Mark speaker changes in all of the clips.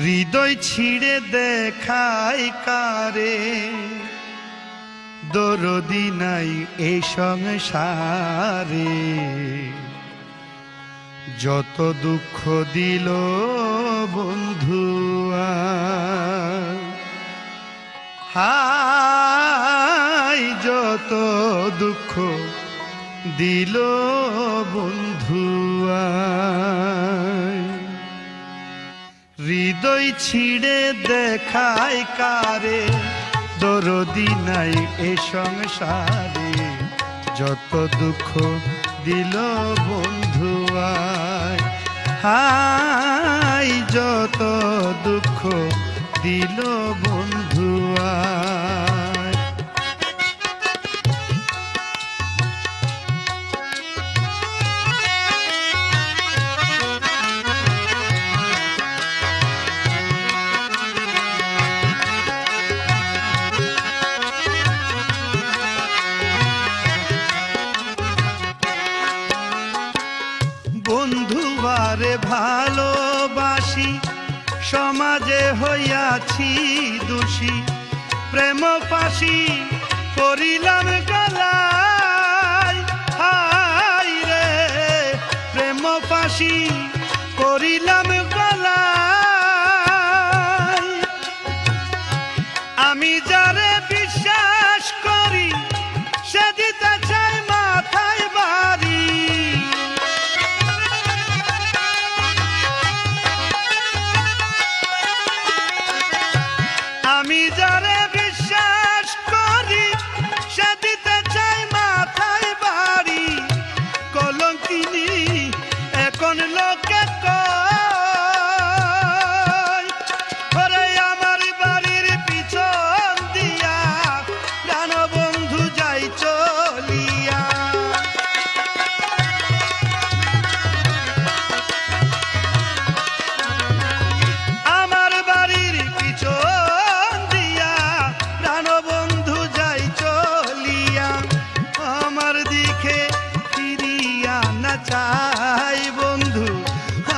Speaker 1: হৃদয় ছিঁড়ে দেখায় কারে, দরদি নাই এই সংসারে। যত দুঃখ দিল বন্ধুয়া, হাই যত দুঃখ দিল বন্ধুয়া। হৃদয় ছিঁড়ে দেখায় কারে, দরদি নাই এ সংসারে। যত দুঃখ দিল বন্ধুয়ায়, হাই যত দুঃখ দিল বন্ধুয়ায়। বন্ধুবারে ভালোবাসি, সমাজে হইয়াছি দোষী। প্রেম ফাঁসি করিলাম গলায়, হাই রে প্রেম ফাঁসি করিলাম গলায়। আমি যারে বিশ্বাস করি, সে দিতে চাই মাথায় বাড়ি। আমি যারে বিশ্বাস করি, সে দিতে চাই মাথায় বাড়ি। কলঙ্কিনী এখন লোকে কয়, ওরে আমার বাড়ির পিছন দিয়া প্রাণবন্ধু যাই চলিয়া। আমার বাড়ির পিছন দিয়া প্রাণবন্ধু যাই চলিয়া। আমার দিকে ফিরিয়া না চাই বন্ধু,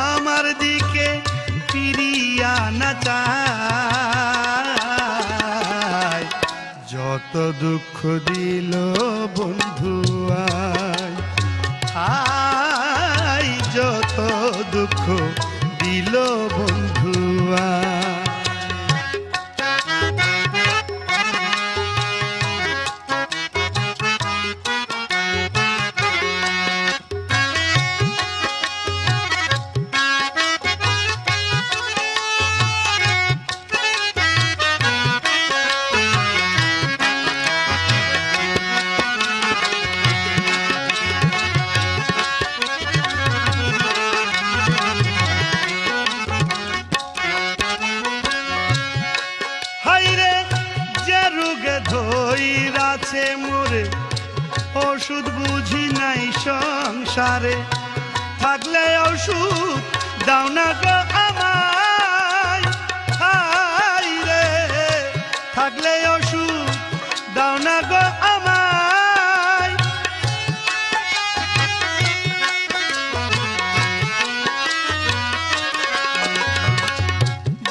Speaker 1: আমার দিকে ফিরিয়া না চাই। যত দুঃখ দিল বন্ধুয়ায়, হাই যত দুঃখ দিল বন্ধুয়ায়। ধইরাছে মোরে ওষুধ বুঝি নাই সংসারে। থাকলে ওষুধ দাও না গো আমায়, হাই রে থাকলে ওষুধ দাও না গো আমায়।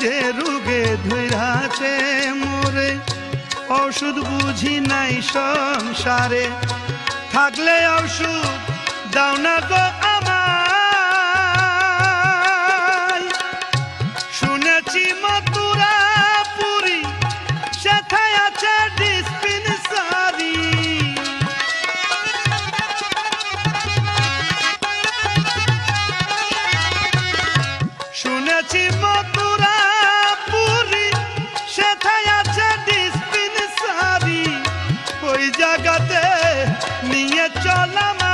Speaker 1: যে রোগে ধইরাছে মোরে ওষুধ বুঝি নাই সংসারে। থাকলে ওষুধ দাও না গো আমায়। শুনেছি মথুরাপুরী সেথায় আছে ডিসপেন্সারি। শুনেছি মথুরাপুরী সেথায় আছে ডিসপেন্সারি। ওই জায়গাতে নিয়ে চল আমায়,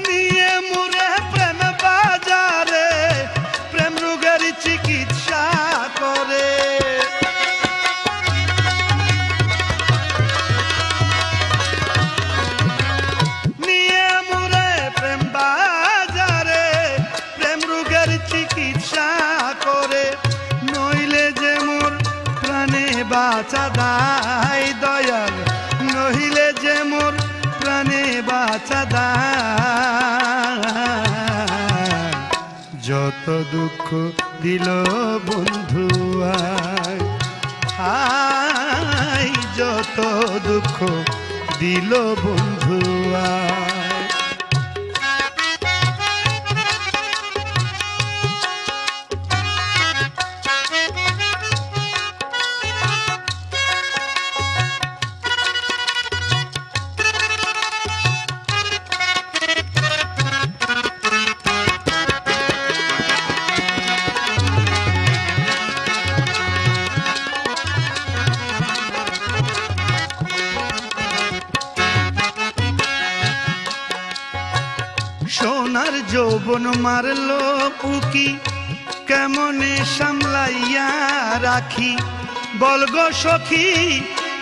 Speaker 1: নিয়ে মুরে প্রেম বাজারে প্রেম রোগের চিকিৎসা করে। নিয়ে মুরে প্রেম বাজারে প্রেম রোগের চিকিৎসা করে। নইলে যে মোর প্রাণে বাঁচা দায় দয়াল, নহিলে যে মোর প্রাণে বাঁচা দায়। যত দুঃখ দিল বন্ধু আয়, আয় যত দুঃখ দিল বন্ধু আয়। সোনার যৌবন মারলো উকি, কেমনে সামলাইয়া রাখি, বলগো সখী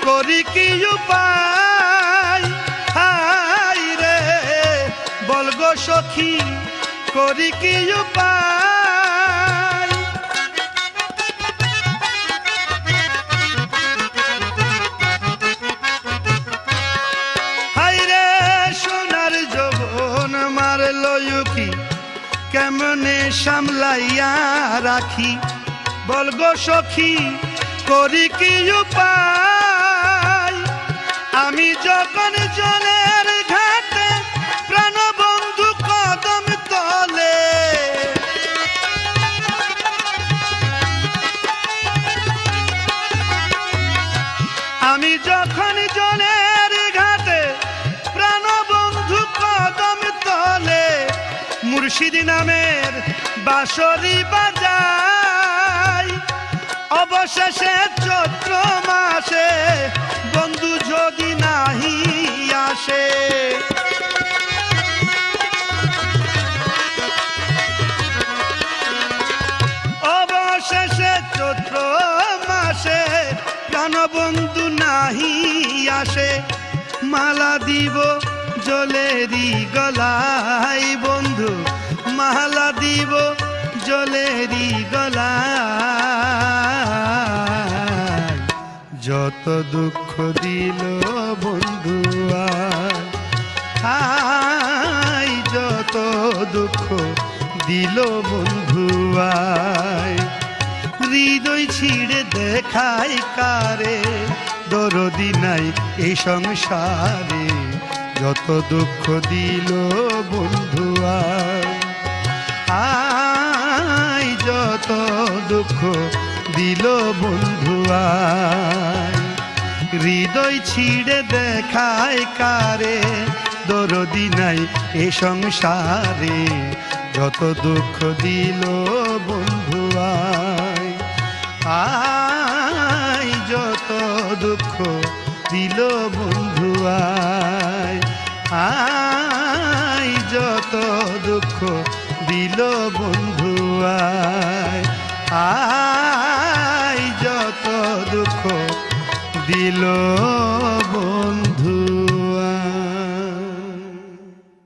Speaker 1: করি কি উপায়, হায় রে বলগো সখী করি কি উপায়। হায় রে সোনার যৌবন মারলো উকি, কেমনে সামলাইয়া রাখি, বলগো সখী করি কি উপায়। আমি যখন জলের ঘাটে প্রাণবন্ধু কদম তলে, আমি যখন জলের ঘাটে প্রাণবন্ধু কদম তলে, মুর্শিদ নামের বাঁশরি বাজাই। অবশেষে চৈত্র মাসে বন্ধু যদি নাহি আসে, অবশেষে চৈত্র মাসে প্রাণবন্ধু নাহি আসে, মালা দিব জলেরি গলায় বন্ধু, মালা দিব জলেরি গলায়। যত দুঃখ দিল বন্ধু আয়, যত দুঃখ দিল বন্ধু আয়। হৃদয় ছিঁড়ে দেখায় কারে, দরদি নাই এই সংসারে, যত দুঃখ দিল বন্ধু আয়, আয় যত দুঃখ দিল বন্ধু আয়। হৃদয় ছিঁড়ে দেখায় কারে, দরদি নাই এ সংসারে, যত দুঃখ দিল বন্ধু আয়, আয় যত দুঃখ দিল বন্ধু আয়, আয় যত দুঃখ দিল বন্ধু আয়, আয় যত দুঃখ দিল বন্ধু।